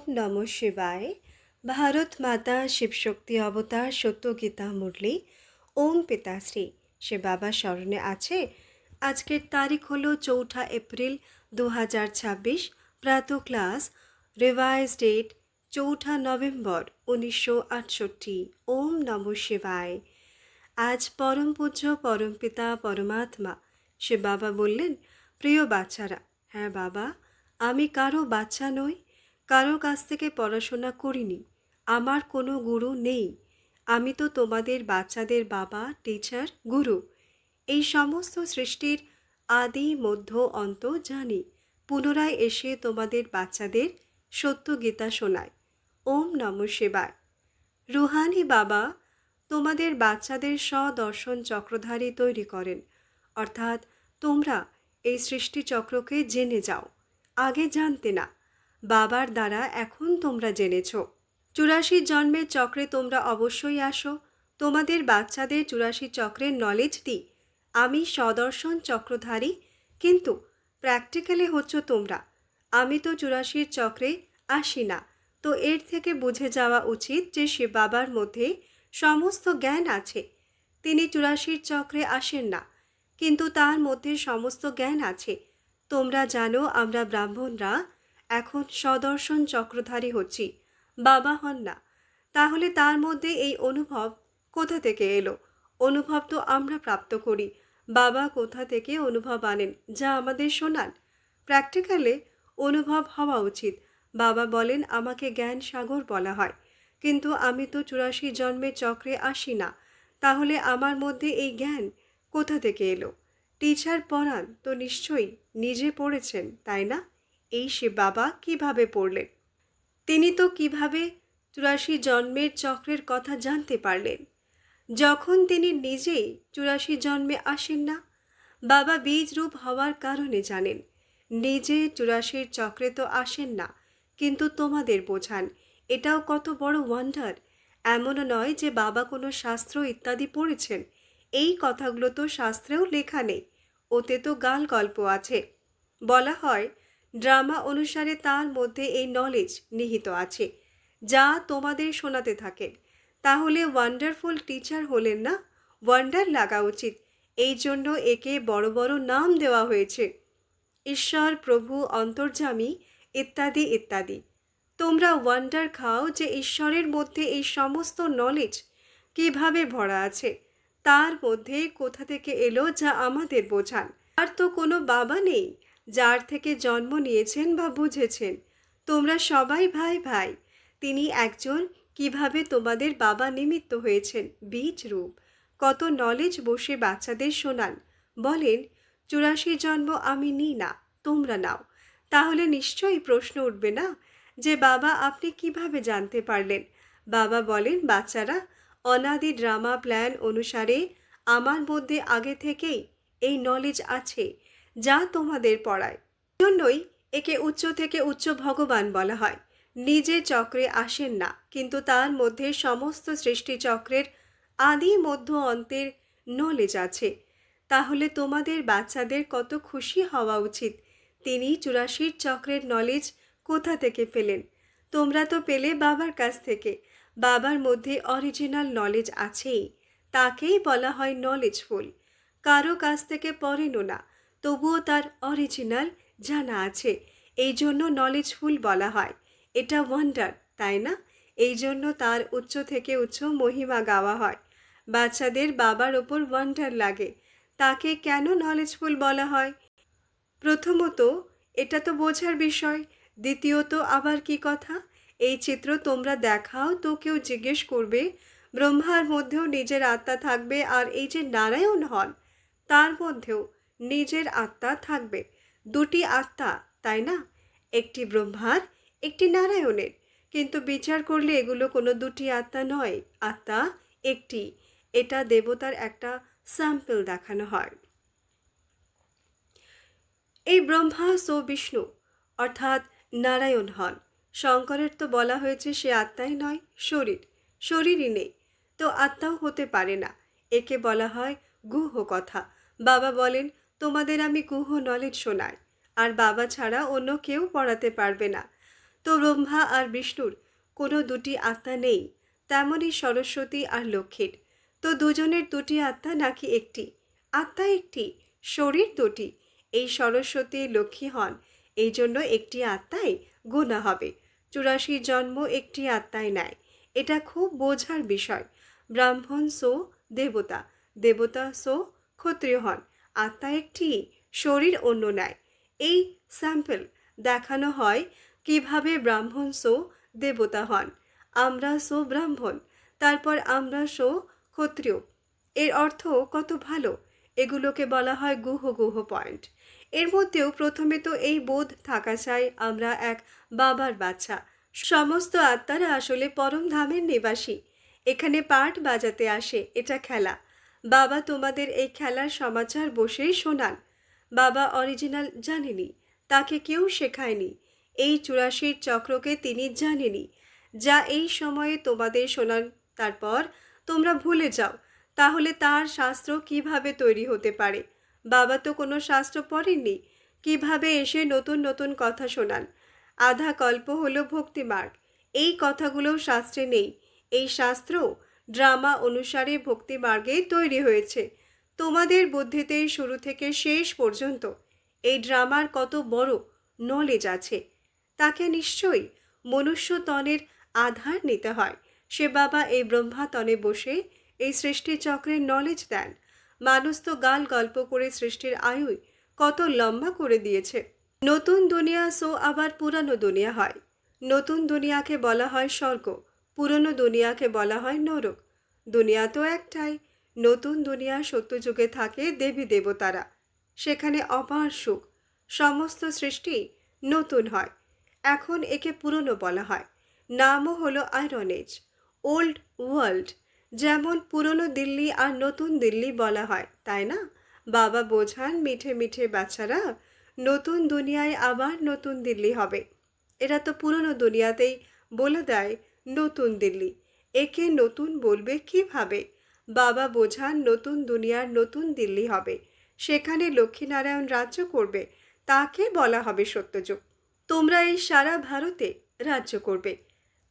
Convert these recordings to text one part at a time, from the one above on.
নমঃ শিবায়। ভারত মাতা শিবশক্তি অবতার সত্য গীতা মুরলি। ওম পিতাশ্রী সে বাবা স্মরণে আছে। আজকের তারিখ হলো ৪ঠা এপ্রিল ২০২৬। প্রাতঃ ক্লাস রিভাইজ ডেট ৪ঠা নভেম্বর ১৯৬৮। ওম নমঃ শিবায়। আজ পরম পূজ্য পরমপিতা পরমাত্মা সে বাবা বললেন, প্রিয় বাচ্চারা, হ্যাঁ বাবা, আমি কারো বাচ্চা নই, কারো কাছ থেকে পড়াশোনা করিনি, আমার কোনো গুরু নেই। আমি তো তোমাদের বাচ্চাদের বাবা, টিচার, গুরু। এই সমস্ত সৃষ্টির আদি মধ্য অন্ত জানি। পুনরায় এসে তোমাদের বাচ্চাদের সত্য গীতা শোনায়। ওম নমঃ শিবায়। রুহানি বাবা তোমাদের বাচ্চাদের স্বদর্শন চক্রধারী তৈরি করেন, অর্থাৎ তোমরা এই সৃষ্টি চক্রকে জেনে যাও। আগে জানতে না, বাবার দ্বারা এখন তোমরা জেনেছ। ৮৪ জন্মের চক্রে তোমরা অবশ্যই আসো। তোমাদের বাচ্চাদের ৮৪ চক্রের নলেজ দিই। আমি স্বদর্শন চক্রধারী, কিন্তু প্র্যাকটিক্যালি হচ্ছ তোমরা। আমি তো ৮৪ চক্রে আসি না, তো এর থেকে বুঝে যাওয়া উচিত যে শিব বাবার মধ্যে সমস্ত জ্ঞান আছে। তিনি ৮৪ চক্রে আসেন না, কিন্তু তার মধ্যে সমস্ত জ্ঞান আছে। তোমরা জানো আমরা ব্রাহ্মণরা এখন সদর্শন চক্রধারী হচ্ছি, বাবা হন না। তাহলে তার মধ্যে এই অনুভব কোথা থেকে এলো? অনুভব তো আমরা প্রাপ্ত করি। বাবা কোথা থেকে অনুভব আনেন, যা আমাদের শোনান? প্র্যাকটিক্যালে অনুভব হওয়া উচিত। বাবা বলেন আমাকে জ্ঞান সাগর বলা হয়, কিন্তু আমি তো ৮৪ জন্মের চক্রে আসি না। তাহলে আমার মধ্যে এই জ্ঞান কোথা থেকে এলো? টিচার পড়ান তো নিশ্চয়ই নিজে পড়েছেন, তাই না? এই শিব বাবা কিভাবে পড়লেন? তিনি তো কিভাবে ৮৪ জন্মের চক্রের কথা জানতে পারলেন, যখন তিনি নিজেই ৮৪ জন্মে আসেন না? বাবা বীজ রূপ হওয়ার কারণে জানেন। নিজে ৮৪ চক্রে তো আসেন না, কিন্তু তোমাদের বোঝান। এটাও কত বড় ওয়ান্ডার। এমনও নয় যে বাবা কোনো শাস্ত্র ইত্যাদি পড়েছেন। এই কথাগুলো তো শাস্ত্রেও লেখা নেই, ওতে তো গাল গল্প আছে। বলা হয় ড্রামা অনুসারে তার মধ্যে এই নলেজ নিহিত আছে, যা তোমাদের শোনাতে থাকেন। তাহলে ওয়ান্ডারফুল টিচার হলেন না? ওয়ান্ডার লাগা উচিত। এই জন্য একে বড় বড় নাম দেওয়া হয়েছে, ঈশ্বর, প্রভু, অন্তর্যামী ইত্যাদি ইত্যাদি। তোমরা ওয়ান্ডার খাও যে ঈশ্বরের মধ্যে এই সমস্ত নলেজ কিভাবে ভরা আছে, তার মধ্যে কোথা থেকে এলো, যা আমাদের বোঝান। আর তো কোনো বাবা নেই যার থেকে জন্ম নিয়েছেন বা বুঝেছেন। তোমরা সবাই ভাই ভাই। তিনি একজন কিভাবে তোমাদের বাবা নিমিত্ত হয়েছেন, বীজ রূপ। কত নলেজ বসে বাচ্চাদের শোনান। বলেন ৮৪ জন্ম আমি নিই না, তোমরা নাও। তাহলে নিশ্চয়ই প্রশ্ন উঠবে না যে বাবা আপনি কিভাবে জানতে পারলেন? বাবা বলেন, বাচ্চারা, অনাদি ড্রামা প্ল্যান অনুসারে আমার মধ্যে আগে থেকেই এই নলেজ আছে, যা তোমাদের পড়ায়। জন্যই একে উচ্চ থেকে উচ্চ ভগবান বলা হয়। নিজে চক্রে আসেন না, কিন্তু তার মধ্যে সমস্ত সৃষ্টি চক্রের আদি মধ্য অন্তের নলেজ আছে। তাহলে তোমাদের বাচ্চাদের কত খুশি হওয়া উচিত। তিনি ৮৪ চক্রের নলেজ কোথা থেকে পেলেন? তোমরা তো পেলে বাবার কাছ থেকে। বাবার মধ্যে অরিজিনাল নলেজ আছেই, তাকেই বলা হয় নলেজফুল। কারো কাছ থেকে পড়েনও না, তবুও তার অরিজিনাল জানা আছে, এই জন্য নলেজফুল বলা হয়। এটা ওয়ান্ডার, তাই না? এই জন্য তার উচ্চ থেকে উচ্চ মহিমা গাওয়া হয়। বাচ্চাদের বাবার ওপর ওয়ান্ডার লাগে, তাকে কেন নলেজফুল বলা হয়? প্রথমত এটা তো বোঝার বিষয়। দ্বিতীয়ত আবার কি কথা? এই চিত্র তোমরা দেখাও তো কেউ জিজ্ঞেস করবে, ব্রহ্মার মধ্যেও নিজের আত্মা থাকবে, আর এই যে নারায়ণ হন তার মধ্যেও নিজের আত্মা থাকবে। দুটি আত্মা, তাই না? একটি ব্রহ্মার, একটি নারায়ণের। কিন্তু বিচার করলে এগুলো কোনো দুটি আত্মা নয়, আত্মা একটি। এটা দেবতার একটা স্যাম্পল দেখানো হয়। এই ব্রহ্মা সো বিষ্ণু, অর্থাৎ নারায়ণ হন। শঙ্করের তো বলা হয়েছে সে আত্মাই নয়, শরীর। শরীরই নেই, তো আত্মাও হতে পারে না। একে বলা হয় গুহ কথা। বাবা বলেন তোমাদের আমি গুহ নলেজ শোনাই, আর বাবা ছাড়া অন্য কেউ পড়াতে পারবে না। তো ব্রহ্মা আর বিষ্ণুর কোনো দুটি আত্মা নেই, তেমনই সরস্বতী আর লক্ষ্মীর তো দুজনের দুটি আত্মা নাকি একটি আত্মা, একটি শরীর দুটি। এই সরস্বতী লক্ষ্মী হন, এই জন্য একটি আত্মাই গোনা হবে। 84 জন্ম একটি আত্মায় নেয়, এটা খুব বোঝার বিষয়। ব্রাহ্মণ সো দেবতা, দেবতা সো ক্ষত্রিয় হন, আত্মা একটি, শরীর অন্য নেয়। এই স্যাম্পল দেখানো হয় কিভাবে ব্রাহ্মণ সো দেবতা হন, আমরা সো ব্রাহ্মণ, তারপর আমরা সো ক্ষত্রিয়। এর অর্থ কত ভালো। এগুলোকে বলা হয় গুহ গুহ পয়েন্ট। এর মধ্যেও প্রথমে তো এই বোধ থাকা চাই আমরা এক বাবার বাচ্চা। সমস্ত আত্মারা আসলে পরম ধামের নিবাসী, এখানে পাঠ বাজাতে আসে, এটা খেলা। বাবা তোমাদের এই খেলার সমাচার বসেই শোনান। বাবা অরিজিনাল জানেনি, তাকে কেউ শেখায়নি। এই 84 চক্রকে তিনি জানেনি, যা এই সময়ে তোমাদের শোনান। তারপর তোমরা ভুলে যাও, তাহলে তার শাস্ত্র কিভাবে তৈরি হতে পারে? বাবা তো কোনো শাস্ত্র পড়েননি, কিভাবে এসে নতুন নতুন কথা শোনান? আধা কল্প হলো ভক্তিমার্গ, এই কথাগুলো শাস্ত্রে নেই। এই শাস্ত্র ড্রামা অনুসারে ভক্তিমার্গে তৈরি হয়েছে। তোমাদের বুদ্ধিতেই শুরু থেকে শেষ পর্যন্ত এই ড্রামার কত বড় নলেজ আছে, তাকে নিশ্চয়ই মনুষ্য তনের আধার নিতে হয়। সে বাবা এই ব্রহ্মা তনে বসে এই সৃষ্টি চক্রের নলেজ দেন। মানুষ তো গাল গল্প করে সৃষ্টির আয়ুই কত লম্বা করে দিয়েছে। নতুন দুনিয়া সো আবার পুরানো দুনিয়া হয়। নতুন দুনিয়াকে বলা হয় স্বর্গ, পুরনো দুনিয়াকে বলা হয় নরক। দুনিয়া তো একটাই। নতুন দুনিয়া সত্যযুগে থাকে দেবী দেবতারা, সেখানে অপার সুখ, সমস্ত সৃষ্টি নতুন হয়। এখন একে পুরনো বলা হয়, নামও হলো আয়রন এজ, ওল্ড ওয়ার্ল্ড। যেমন পুরনো দিল্লি আর নতুন দিল্লি বলা হয়, তাই না? বাবা বোঝান মিঠে মিঠে বাচ্চারা, নতুন দুনিয়ায় আবার নতুন দিল্লি হবে। এরা তো পুরনো দুনিয়াতেই বলে দেয় নতুন দিল্লি, একে নতুন বলবে কিভাবে? বাবা বোঝান নতুন দুনিয়ার নতুন দিল্লি হবে, সেখানে লক্ষ্মীনারায়ণ রাজ্য করবে, তাকে বলা হবে সত্যযুগ। তোমরা এই সারা ভারতে রাজ্য করবে,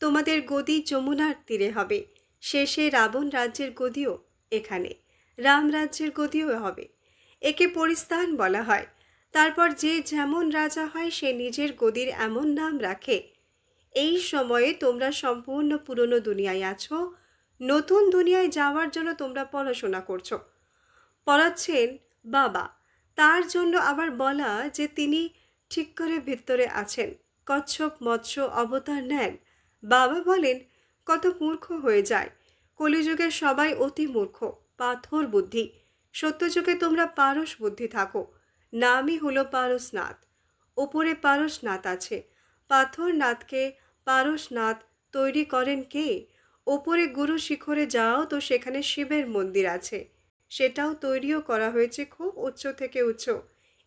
তোমাদের গদি যমুনার তীরে হবে। শেষে রাবণ রাজ্যের গদিও এখানে, রাম রাজ্যের গদিও হবে। একে পরিস্থান বলা হয়। তারপর যে যেমন রাজা হয় সে নিজের গদির এমন নাম রাখে। এই সময়ে তোমরা সম্পূর্ণ পুরনো দুনিয়ায় আছো, নতুন দুনিয়ায় যাওয়ার জন্য তোমরা পড়াশোনা করছো। পড়াচ্ছেন বাবা, তার জন্য আবার বলা যে তিনি ঠিক করে ভিতরে আছেন, কচ্ছপ মৎস্য অবতার নেন। বাবা বলেন কত মূর্খ হয়ে যায়, কলিযুগে সবাই অতি মূর্খ, পাথর বুদ্ধি। সত্যযুগে তোমরা পারস বুদ্ধি থাকো, নামই হলো পারসনাথ। ওপরে পারসনাথ আছে, পাথরনাথকে পারসনাথ তৈরি করেন কে? ওপরে গুরু শিখরে যাও তো সেখানে শিবের মন্দির আছে, সেটাও তৈরিও করা হয়েছে খুব উচ্চ থেকে উচ্চ।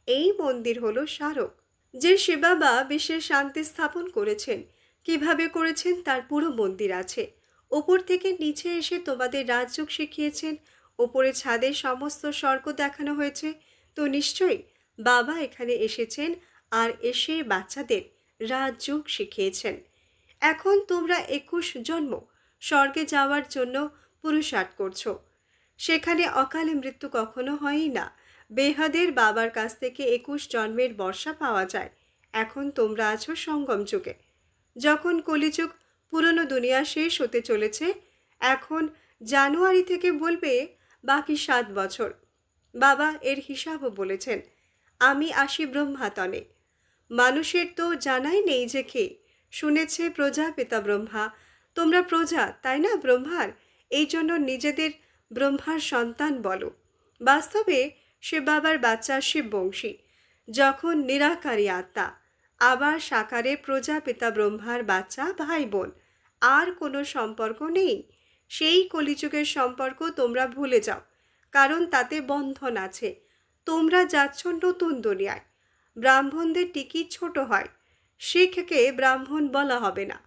এই মন্দির হলো স্মারক, যে শিবাবা বিশ্বের শান্তি স্থাপন করেছেন। কিভাবে করেছেন তার পুরো মন্দির আছে। ওপর থেকে নিচে এসে তোমাদের রাজযোগ শিখিয়েছেন, ওপরে ছাদে সমস্ত স্বর্গ দেখানো হয়েছে। তো নিশ্চয়ই বাবা এখানে এসেছেন আর এসে বাচ্চাদের রাজযোগ শিখিয়েছেন। এখন তোমরা 21 জন্ম স্বর্গে যাওয়ার জন্য পুরুষার্থ করছো, সেখানে অকালে মৃত্যু কখনো হয়ই না। বেহাদের বাবার কাছ থেকে 21 জন্মের বর্ষা পাওয়া যায়। এখন তোমরা আছো সঙ্গম যুগে, যখন কলিযুগ পুরনো দুনিয়া শেষ হতে চলেছে। এখন জানুয়ারি থেকে বলবে বাকি 7 বছর। বাবা এর হিসাবও বলেছেন। আমি আসি ব্রহ্মাতনে। মানুষের তো জানাই নেই যে কে, শুনেছে প্রজাপিতা ব্রহ্মা। তোমরা প্রজা তাই না ব্রহ্মার, এই জন্য নিজেদের ব্রহ্মার সন্তান বলো। বাস্তবে সে বাবার বাচ্চা শিববংশী, যখন নিরাকারী আত্মা। আবার সাকারে প্রজাপিতা ব্রহ্মার বাচ্চা ভাই বোন, আর কোনো সম্পর্ক নেই। সেই কলিযুগের সম্পর্ক তোমরা ভুলে যাও, কারণ তাতে বন্ধন আছে। তোমরা যাচ্ছ নতুন দুনিয়ায়। ব্রাহ্মণদের টিকি ছোট হয়, শিখকে ব্রাহ্মণ বলা হবে না।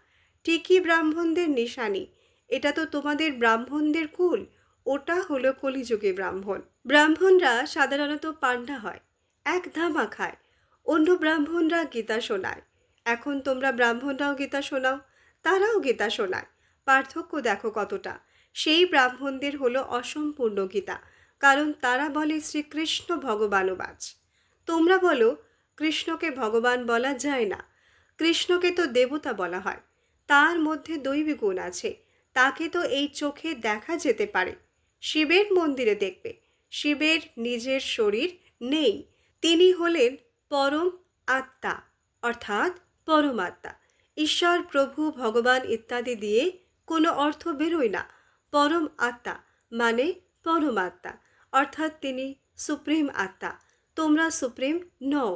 টিকি ব্রাহ্মণদের নিশানি, এটা তো তোমাদের ব্রাহ্মণদের কুল, ওটা হলো কলিযুগে ব্রাহ্মণ। ব্রাহ্মণরা সাধারণত পান্ডা হয়, এক ধামা খায়। অন্য ব্রাহ্মণরা গীতা শোনায়, এখন তোমরা ব্রাহ্মণরাও গীতা শোনাও, তারাও গীতা শোনায়। পার্থক্য দেখো কতটা। সেই ব্রাহ্মণদের হলো অসম্পূর্ণ গীতা, কারণ তারা বলে শ্রীকৃষ্ণ ভগবানুবাচ। তোমরা বলো কৃষ্ণকে ভগবান বলা যায় না, কৃষ্ণকে তো দেবতা বলা হয়, তার মধ্যে দৈবী গুণ আছে, তাকে তো এই চোখে দেখা যেতে পারে। শিবের মন্দিরে দেখবে শিবের নিজের শরীর নেই, তিনি হলেন পরম আত্মা, অর্থাৎ পরমাত্মা। ঈশ্বর, প্রভু, ভগবান ইত্যাদি দিয়ে কোনো অর্থ বেরোয় না। পরম আত্মা মানে পরমাত্মা, অর্থাৎ তিনি সুপ্রিম আত্মা। তোমরা সুপ্রিম নও।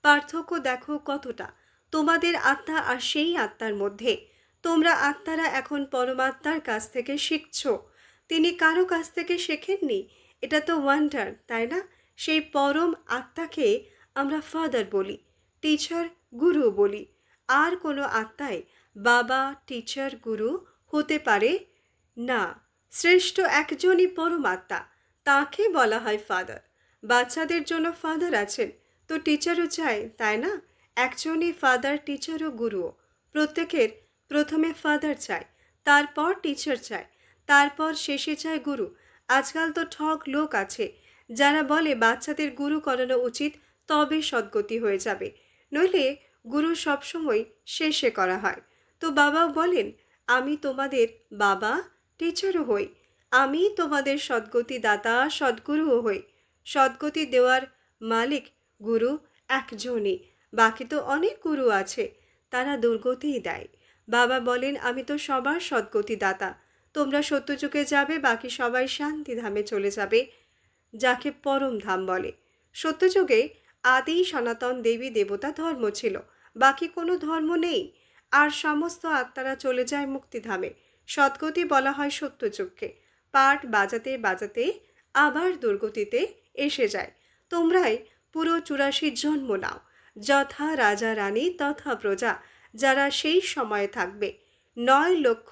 পার্থক্য দেখো কতটা। তোমাদের আত্মা আর সেই আত্মার মধ্যে। তোমরা আত্মারা এখন পরমাত্মার কাছ থেকে শিখছ, তিনি কারো কাছ থেকে শেখেননি। এটা তো ওয়ান্ডার, তাই না? সেই পরম আত্মাকে আমরা ফাদার বলি, টিচার, গুরু বলি। আর কোনো আত্মাই বাবা, টিচার, গুরু হতে পারে না। শ্রেষ্ঠ একজনই পরমাত্মা, তাকে বলা হয় ফাদার। বাচ্চাদের জন্য ফাদার আছেন, তো টিচারও চাই, তাই না? একজনই ফাদার, টিচার ও গুরুও। প্রত্যেকের প্রথমে ফাদার চাই, তারপর টিচার চাই, তারপর শেষে চায় গুরু। আজকাল তো ঠক লোক আছে যারা বলে বাচ্চাদের গুরু করানো উচিত, তবে সদ্গতি হয়ে যাবে, নইলে গুরু সবসময় শেষে করা হয়। তো বাবাও বলেন আমি তোমাদের বাবা, টিচারও হই, আমি তোমাদের সদ্গতি দাতা, সদ্গুরুও হই। সদ্গতি দেওয়ার মালিক গুরু একজনই, বাকি তো অনেক গুরু আছে, তারা দুর্গতিই দেয়। বাবা বলেন আমি তো সবার সদ্গতি দাতা, তোমরা সত্যযুগে যাবে, বাকি সবাই শান্তিধামে চলে যাবে, যাকে পরম ধাম বলে। সত্যযুগে আদি সনাতন দেবী দেবতা ধর্ম ছিল, বাকি কোনো ধর্ম নেই, আর সমস্ত আত্মারা চলে যায় মুক্তিধামে। সদ্গতি বলা হয় সত্যযুগকে। পাঠ বাজাতে বাজাতে আবার দুর্গতিতে এসে যায়। তোমরাই পুরো 84 জন্ম নাও, যথা রাজা রানী তথা প্রজা, যারা সেই সময়ে থাকবে। 9 লক্ষ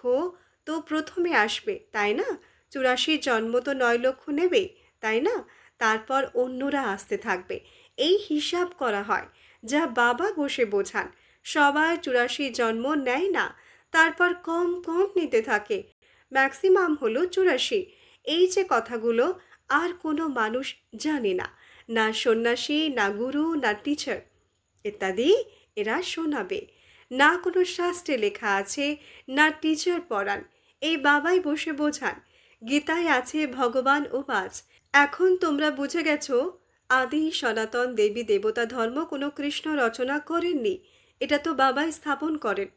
তো প্রথমে আসবে, তাই না? 84 জন্ম তো 9 লক্ষ নেবে, তাই না? তারপর অন্যরা আসতে থাকবে। এই হিসাব করা হয়, যা বাবা বসে বোঝান। সবাই 84 জন্ম নেয় না, তারপর কম কম নিতে থাকে। ম্যাক্সিমাম হলো 84। এই যে কথাগুলো আর কোনো মানুষ জানে না, না সন্ন্যাসী, না গুরু, না টিচার ইত্যাদি এরা শোনাবে। না কোনো শাস্ত্রে লেখা আছে, না টিচার পড়ান, এই বাবাই বসে বোঝান। গীতায় আছে ভগবান উবাচ। এখন তোমরা বুঝে গেছো আদি সনাতন দেবী দেবতা ধর্ম কোনো কৃষ্ণ রচনা করেননি, এটা তো বাবাই স্থাপন করেন।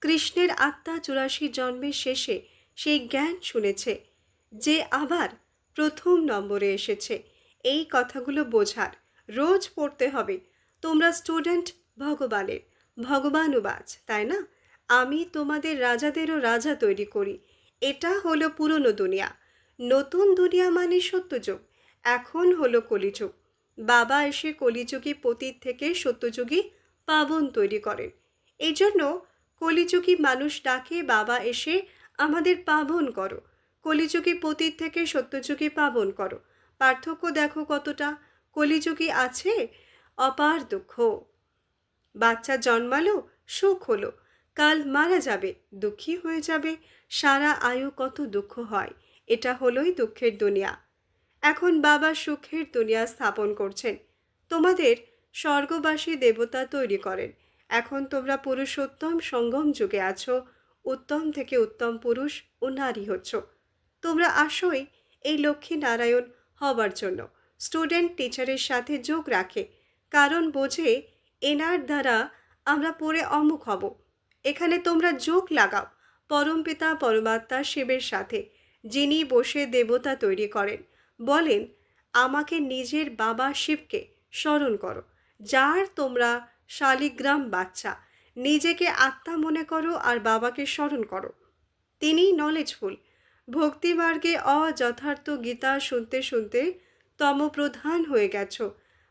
কৃষ্ণের আত্মা 84 জন্মের শেষে সেই জ্ঞান শুনেছে, যে আবার প্রথম নম্বরে এসেছে। এই কথাগুলো বোঝার, রোজ পড়তে হবে। তোমরা স্টুডেন্ট ভগবানের, ভগবানুবাচ, তাই না? আমি তোমাদের রাজাদেরও রাজা তৈরি করি। এটা হলো পুরনো দুনিয়া। নতুন দুনিয়া মানে সত্যযুগ। এখন হলো কলিযুগ। বাবা এসে কলিযুগী পতীত থেকে সত্যযুগী পাবন তৈরি করেন। এই জন্য কলিযুগী মানুষ ডাকে বাবা এসে আমাদের পাবন করো, কলিযুগী পতীত থেকে সত্যযুগী পাবন করো। পার্থক্য দেখো কতটা। কলিযুগী আছে অপার দুঃখ, বাচ্চা জন্মালো সুখ হলো, কাল মারা যাবে দুঃখী হয়ে যাবে, সারা আয়ু কত দুঃখ হয়। এটা হলোই দুঃখের দুনিয়া। এখন বাবা সুখের দুনিয়া স্থাপন করছেন, তোমাদের স্বর্গবাসী দেবতা তৈরি করেন। এখন তোমরা পুরুষোত্তম সঙ্গম যুগে আছো, উত্তম থেকে উত্তম পুরুষ ও নারী হচ্ছ। তোমরা আসোই এই লক্ষ্মী নারায়ণ হবার জন্য। স্টুডেন্ট টিচারের সাথে যোগ রাখে, কারণ বোঝে এনার দ্বারা আমরা পড়ে অমুক হব। এখানে তোমরা যোগ লাগাও পরমপিতা পরমাত্মা শিবের সাথে, যিনি বসে দেবতা তৈরি করেন। বলেন আমাকে নিজের বাবা শিবকে স্মরণ করো, যার তোমরা শালিগ্রাম বাচ্চা। নিজেকে আত্মা মনে করো আর বাবাকে স্মরণ করো। তিনি নলেজফুল। ভক্তিমার্গে অযথার্থ গীতা শুনতে শুনতে তমপ্রধান হয়ে গেছো।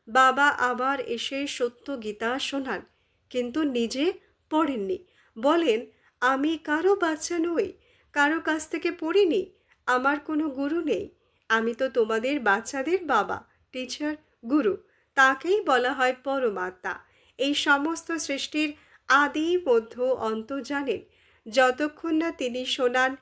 বাবা আবার এসে সত্য গীতা শোনান, কিন্তু নিজে পড়েননি। বলেন আমি কারো বাচ্চা নই, কারো কাছ থেকে পড়িনি, আমার কোনো গুরু নেই। আমি তো তোমাদের বাচ্চাদের বাবা, টিচার, গুরু। তাকেই বলা হয় পরমাত্মা। এই সমস্ত সৃষ্টির আদি মধ্য অন্ত জানেন। যতক্ষণ না তিনি শোনান,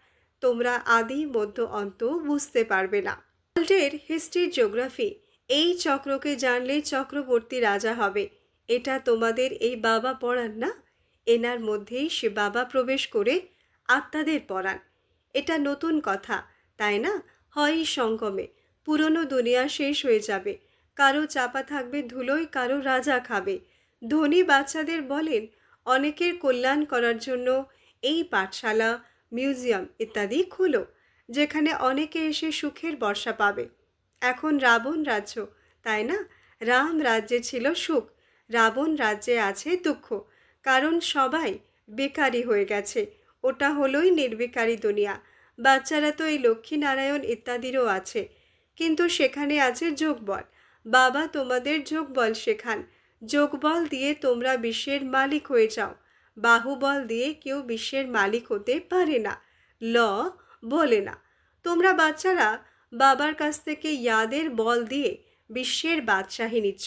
তোমরা আদি মধ্য অন্ত বুঝতে পারবে না। ওয়ার্ল্ডের হিস্ট্রি জিওগ্রাফি, এই চক্রকে জানলে চক্রবর্তী রাজা হবে। এটা তোমাদের এই বাবা পড়ান না? এনার মধ্যেই সে বাবা প্রবেশ করে আত্মাদের পড়ান। এটা নতুন কথা, তাই না? হয়ই সঙ্গমে পুরনো দুনিয়া শেষ হয়ে যাবে, কারো চাপা থাকবে ধুলোয়, কারো রাজা খাবে। ধনী বাচ্চাদের বলেন অনেকের কল্যাণ করার জন্য এই পাঠশালা, মিউজিয়াম ইত্যাদি খুলো, যেখানে অনেকে এসে সুখের বর্ষা পাবে। এখন রাবণ রাজ্য, তাই না? রাম রাজ্যে ছিল সুখ, রাবণ রাজ্যে আছে দুঃখ, কারণ সবাই বেকারি হয়ে গেছে। ওটা হলোই নির্বিকারী দুনিয়া। বাচ্চারা তো এই লক্ষ্মীনারায়ণ ইত্যাদিরও আছে, কিন্তু সেখানে আছে যোগবল। বাবা তোমাদের যোগবল শেখান। যোগবল দিয়ে তোমরা বিশ্বের মালিক হয়ে যাও। বাহুবল দিয়ে কেউ বিশ্বের মালিক হতে পারে না, ল বলে না। তোমরা বাচ্চারা বাবার কাছ থেকে ইয়াদের বল দিয়ে বিশ্বের বাদশাহী নিচ্ছ।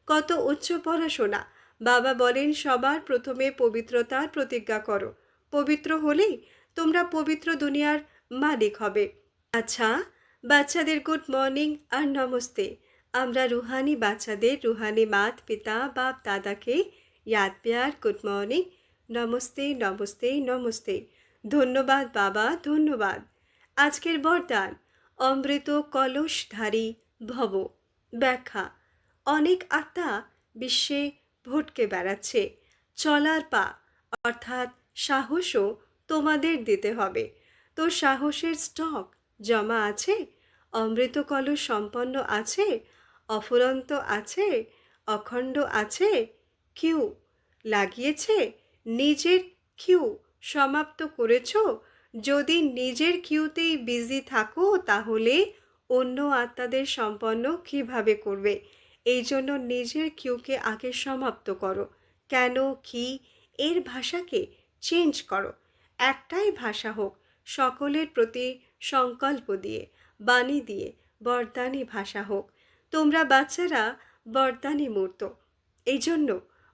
কত উচ্চ পড়াশোনা! বাবা বলেন সবার প্রথমে পবিত্রতার প্রতিজ্ঞা করো। পবিত্র হলেই তোমরা পবিত্র দুনিয়ার মালিক হবে। আচ্ছা, বাচ্চাদের গুড মর্নিং আর নমস্তে। আমরা রুহানি বাচ্চাদের রুহানি মাত পিতা বাপ দাদাকে ইয়াদ প্যার গুড মর্নিং, নমস্তে নমস্তে নমস্তে। ধন্যবাদ বাবা, ধন্যবাদ। আজকের বরদান, অমৃত কলসধারী ভব। ব্যাখ্যা: অনেক আত্মা বিশ্বে ভটকে বেড়াচ্ছে। চলার পা অর্থাৎ সাহসও তোমাদের দিতে হবে। তো সাহসের স্টক জমা আছে? অমৃত কলস সম্পন্ন আছে? অফুরন্ত আছে? অখণ্ড আছে? কিউ লাগিয়েছে? নিজের কিউ সমাপ্ত করেছ? যদি নিজের কিউতেই বিজি থাকো, তাহলে অন্য আত্মাদের সম্পন্ন কিভাবে করবে? এই জন্য নিজের কিউকে আগে সমাপ্ত করো। কেন, কি, এর ভাষাকে চেঞ্জ করো। একটাই ভাষা হোক, সকলের প্রতি সংকল্প দিয়ে, বাণী দিয়ে বরদানি ভাষা হোক। তোমরা বাচ্চারা বরদানি মূর্ত, এই জন্য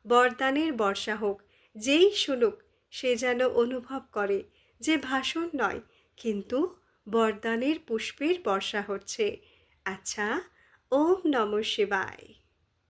বরদানের বর্ষা হোক। যেই শুনুক সে যেন অনুভব করে যে ভাষণ নয়, কিন্তু বরদানের পুষ্পের বর্ষা হচ্ছে। আচ্ছা, ওম নমঃ শিবায়।